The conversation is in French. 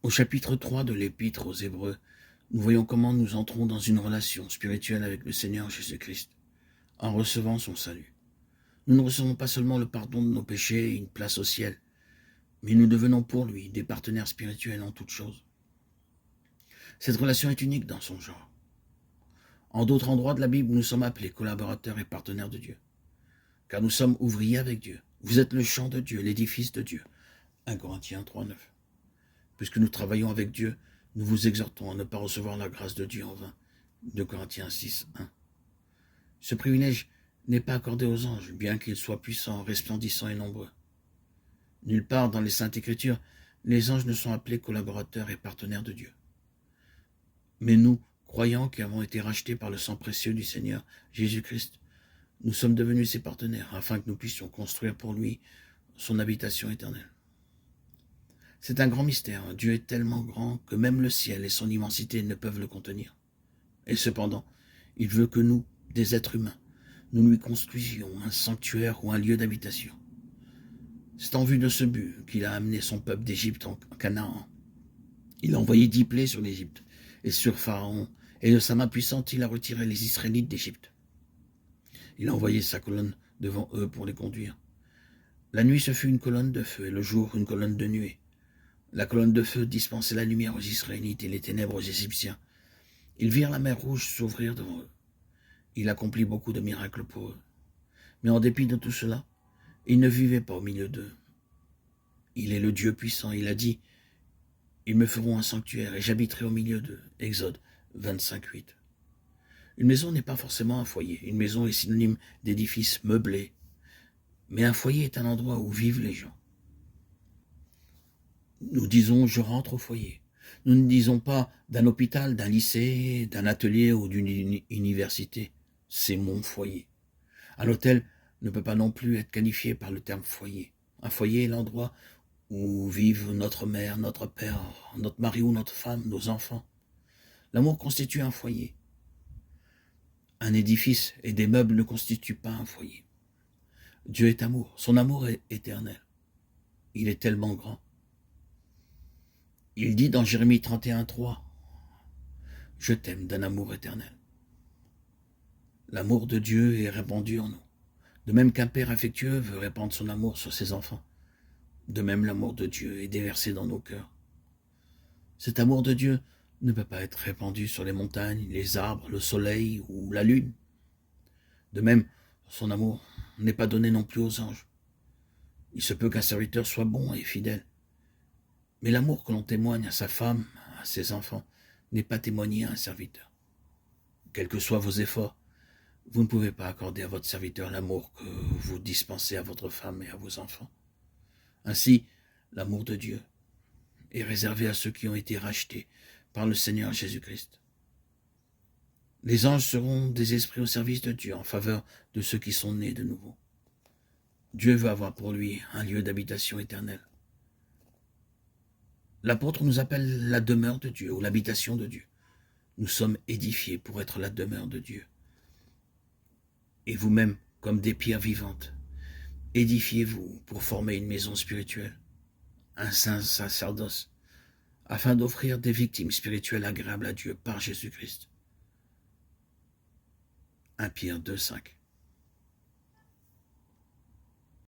Au chapitre 3 de l'Épître aux Hébreux, nous voyons comment nous entrons dans une relation spirituelle avec le Seigneur Jésus-Christ, en recevant son salut. Nous ne recevons pas seulement le pardon de nos péchés et une place au ciel, mais nous devenons pour lui des partenaires spirituels en toutes choses. Cette relation est unique dans son genre. En d'autres endroits de la Bible, nous sommes appelés collaborateurs et partenaires de Dieu, car nous sommes ouvriers avec Dieu. Vous êtes le champ de Dieu, l'édifice de Dieu. 1 Corinthiens 3, 9. Puisque nous travaillons avec Dieu, nous vous exhortons à ne pas recevoir la grâce de Dieu en vain. 2 Corinthiens 6, 1. Ce privilège n'est pas accordé aux anges, bien qu'ils soient puissants, resplendissants et nombreux. Nulle part dans les Saintes Écritures, les anges ne sont appelés collaborateurs et partenaires de Dieu. Mais nous, croyants qui avons été rachetés par le sang précieux du Seigneur Jésus-Christ, nous sommes devenus ses partenaires, afin que nous puissions construire pour lui son habitation éternelle. C'est un grand mystère. Dieu est tellement grand que même le ciel et son immensité ne peuvent le contenir. Et cependant, il veut que nous, des êtres humains, nous lui construisions un sanctuaire ou un lieu d'habitation. C'est en vue de ce but qu'il a amené son peuple d'Égypte en Canaan. Il a envoyé 10 plaies sur l'Égypte et sur Pharaon, et de sa main puissante, il a retiré les Israélites d'Égypte. Il a envoyé sa colonne devant eux pour les conduire. La nuit, ce fut une colonne de feu, et le jour, une colonne de nuée. La colonne de feu dispensait la lumière aux Israélites et les ténèbres aux Égyptiens. Ils virent la mer Rouge s'ouvrir devant eux. Il accomplit beaucoup de miracles pour eux. Mais en dépit de tout cela, il ne vivait pas au milieu d'eux. Il est le Dieu puissant. Il a dit, « Ils me feront un sanctuaire et j'habiterai au milieu d'eux. » Exode 25, 8. Une maison n'est pas forcément un foyer. Une maison est synonyme d'édifice meublé. Mais un foyer est un endroit où vivent les gens. Nous disons « je rentre au foyer ». Nous ne disons pas d'un hôpital, d'un lycée, d'un atelier ou d'une université. C'est mon foyer. Un hôtel ne peut pas non plus être qualifié par le terme foyer. Un foyer est l'endroit où vivent notre mère, notre père, notre mari ou notre femme, nos enfants. L'amour constitue un foyer. Un édifice et des meubles ne constituent pas un foyer. Dieu est amour. Son amour est éternel. Il est tellement grand. Il dit dans Jérémie 31, 3, « Je t'aime d'un amour éternel ». L'amour de Dieu est répandu en nous. De même qu'un père affectueux veut répandre son amour sur ses enfants, de même l'amour de Dieu est déversé dans nos cœurs. Cet amour de Dieu ne peut pas être répandu sur les montagnes, les arbres, le soleil ou la lune. De même, son amour n'est pas donné non plus aux anges. Il se peut qu'un serviteur soit bon et fidèle, mais l'amour que l'on témoigne à sa femme, à ses enfants, n'est pas témoigné à un serviteur. Quels que soient vos efforts, vous ne pouvez pas accorder à votre serviteur l'amour que vous dispensez à votre femme et à vos enfants. Ainsi, l'amour de Dieu est réservé à ceux qui ont été rachetés par le Seigneur Jésus-Christ. Les anges seront des esprits au service de Dieu en faveur de ceux qui sont nés de nouveau. Dieu veut avoir pour lui un lieu d'habitation éternelle. L'apôtre nous appelle la demeure de Dieu ou l'habitation de Dieu. Nous sommes édifiés pour être la demeure de Dieu. Et vous-même, comme des pierres vivantes, édifiez-vous pour former une maison spirituelle, un saint sacerdoce, afin d'offrir des victimes spirituelles agréables à Dieu par Jésus-Christ. 1 Pierre 2, 5.